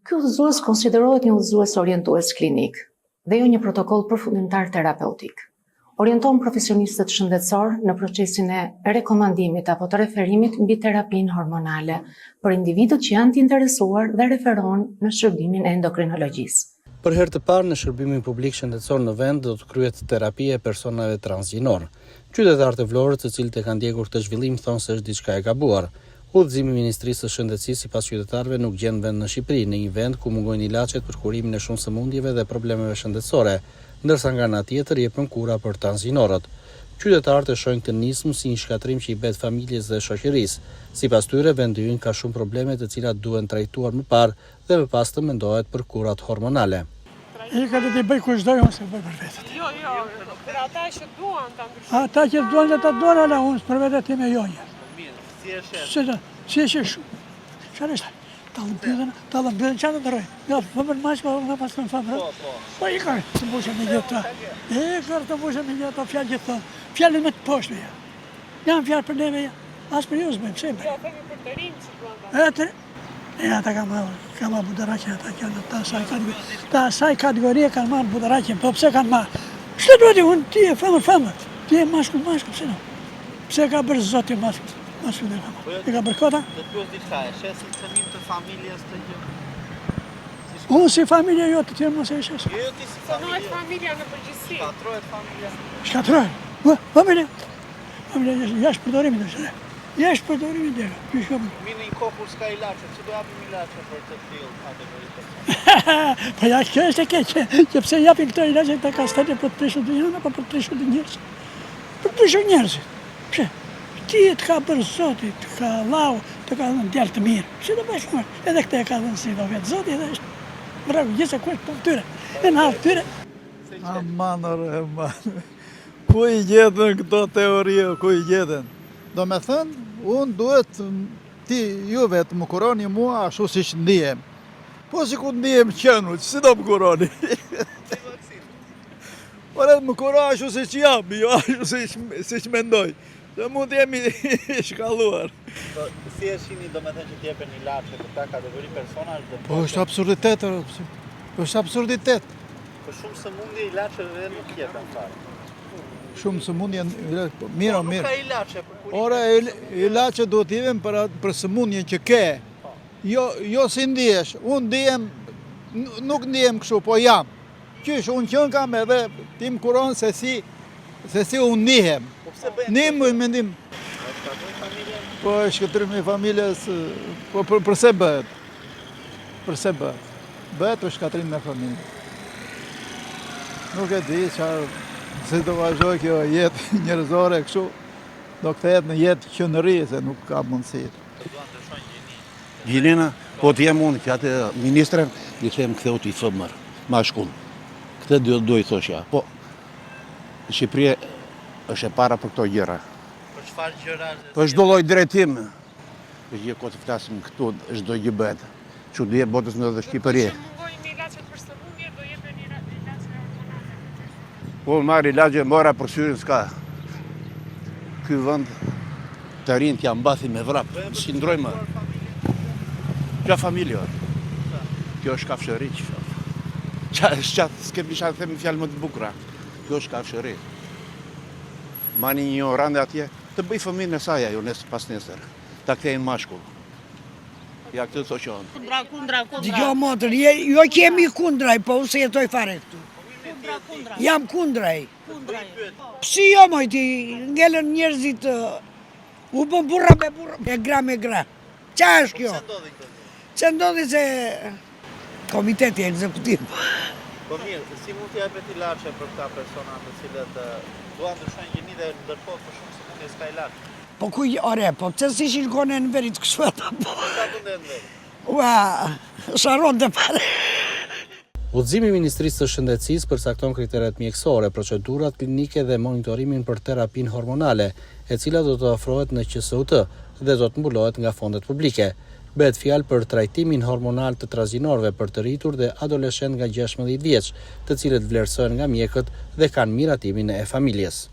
Ky udhëzues konsiderohet një udhëzues orientues klinik dhe jo një protokoll përfundimtar terapeutik. Orienton profesionistët shëndetësor në procesin e rekomandimit apo të referimit mbi terapinë hormonale për individët që janë të interesuar dhe referohen në shërbimin e endokrinologjisë. Për herë të parë në shërbimin publik shëndetësor në vend do të kryhet terapia e personave transgjinor. Qytetarët e Vlorës, të cilët e kanë ndjekur këtë zhvillim, thonë se është diçka e gabuar. Udhëzimi i Ministrisë së Shëndetësisë sipas qytetarëve nuk gjen vend në Shqipëri, në një vend ku mungojnë ilaçet për kurimin e shumë sëmundjeve dhe problemeve shëndetësore, ndërsa nga ana tjetër jepen kura për transgjinorët. Qytetarët e shohin këtë nismë si një shkatrim që i bëhet familjes dhe shoqërisë. Sipas tyre, vendi ynë ka shumë probleme të cilat duhen trajtuar më parë dhe më pas të mendohet për kurat hormonale. Ka të bëj kushdoj unë se bëj për vetët. Jo, për ata që duan të ndryshojnë. Ata që duan dhe të duan, ala unë për vetët time jonja. Si e shesh? Çfarë është? Ta lëmbydhen çfarë ndroj? Ja, vëmën mashka nga pas në famë. Po i ka të mbushë me gjeta. Të mbushë me gjeta fjalë gjithë. Fjalën më të poshtë ja. Janë fjalë për neve ja. As për ju s'bëjmë, pse bëjmë? Ja, themi për të rinë që duan të. Ata ka marrë budaraqen, ata kanë ta asaj kategorie kanë marrë budaraqen, po pse kanë marrë? Ç'të duhet unë ti e famër. Ti e mashkull, pse no? Pse ka bërë zoti mashkull? E ka bërë kota? Do të duhet diçka, e shesin cënim të familjes të gjë. Unë si familja jote, ti mos e shes. Jo ti si familja. Shkatërrohet familja në përgjithësi. Shkatërrohet familja. Shkatërrohet. Familja. Familja jashtë përdorimit është. Jashtë përdorimit dhe. Minë një kohë kur s'ka ilaçe, që do japim ilaçe për të tillë kategori personale. Po ja kjo është e keq, që pse japin këto ilaçe të kastete për të prishur dynjën apo për të prishur njerëzit. Për të prishur njerëzit. Pse? Ti të ka bërë Zoti, të ka lau, të ka dhënë djalë të mirë. Si do bësh më? Edhe këtë e ka dhënë si do vetë Zoti edhe është. Bravo, gjithë kush po tyre. E na tyre. Aman. Ku i gjetën këto teori, ku i gjetën? Do me thënë, unë duhet ti juve të më kuroni mua ashtu si që ndihem. Po si ku ndihem qënu, që si do më kuroni? Por edhe më kuroni ashtu si që jam, jo ashtu si që mendoj. Dhe mund të jemi shkalluar. Si e shini do me thënë që t'jepen ilaçe për ta kategori persona? Po është absurditet, është absurditet. Po shumë sëmundje ilaçe dhe nuk jepen fare. Shumë sëmundje, mirë. Nuk ka ilaçe për kurimin. Ora, ilaçe duhet t'jepen për sëmundjen që ke. Jo si ndihesh, unë ndihem, nuk ndihem kështu, po jam. Qysh, unë qënë kam edhe ti më kuron se si unë ndihem. Nimë mendim. Po shkëtërim e familjes, po përse bëhet? Përse bëhet? Bëhet o shkëtërim e familjes. Nuk e di çfarë, se do vazhdoj kjo jetë njerëzore kështu, do kthehet në jetë qenëri se nuk ka mundësi. Gjelena, po të jem unë, që atë ministrën, i them ktheu t'i fëmër, mashkull. Këtë do i thoshja, po Shqipëria është e para për këto gjëra. Për çfarë gjëra? Për çdo lloj drejtimi. Për gjë ko të flasim këtu, çdo gjë bëhet. Çu dhe botës në dhe Shqipëri. Që mungojnë ilaçet për sëmundje, do jepen ilaçe hormonale. Po marr ilaçe mora për syrin s'ka. Ky vend të rinjt janë mbathi me vrap. Si ndrojmë? Kjo familje. Kjo është kafshëri. S'kemi çfarë themi fjalë më të bukura. Kjo është kafshëri. Mani një orande atje, të bëj fëmijën e saj ajo pas nesër, ta kthejnë mashkull. Ja këtë të qonë. Kundra. Dikjo motër, jo kemi kundraj, po unë se jetoj fare këtu. Jam kundraj. Si jo moj ti, ngellën njerëzit, u bën burra me burra, me gra. Qa është kjo? Që ndodhi se komiteti ekzekutiv. Po mirë, si mund të japet ilaçe për këta persona të cilët duan ndryshojnë gjeni dhe ndërkohë për shumë sëmundje s'ka ilaç? Po ore, po pse si shilkone në verit kështu ata po? Sa të ndë në verit? Ua, sharon të pare. Udhëzimi i Ministrisë së Shëndetësisë përcakton kriteret mjekësore, procedurat klinike dhe monitorimin për terapinë hormonale, e cila do të ofrohet në QSUT dhe do të mbulohet nga fondet publike. Bëhet fjalë për trajtimin hormonal të transgjinorëve për të rritur dhe adoleshent nga 16 vjeç, të cilët vlerësohen nga mjekët dhe kanë miratimin e familjes.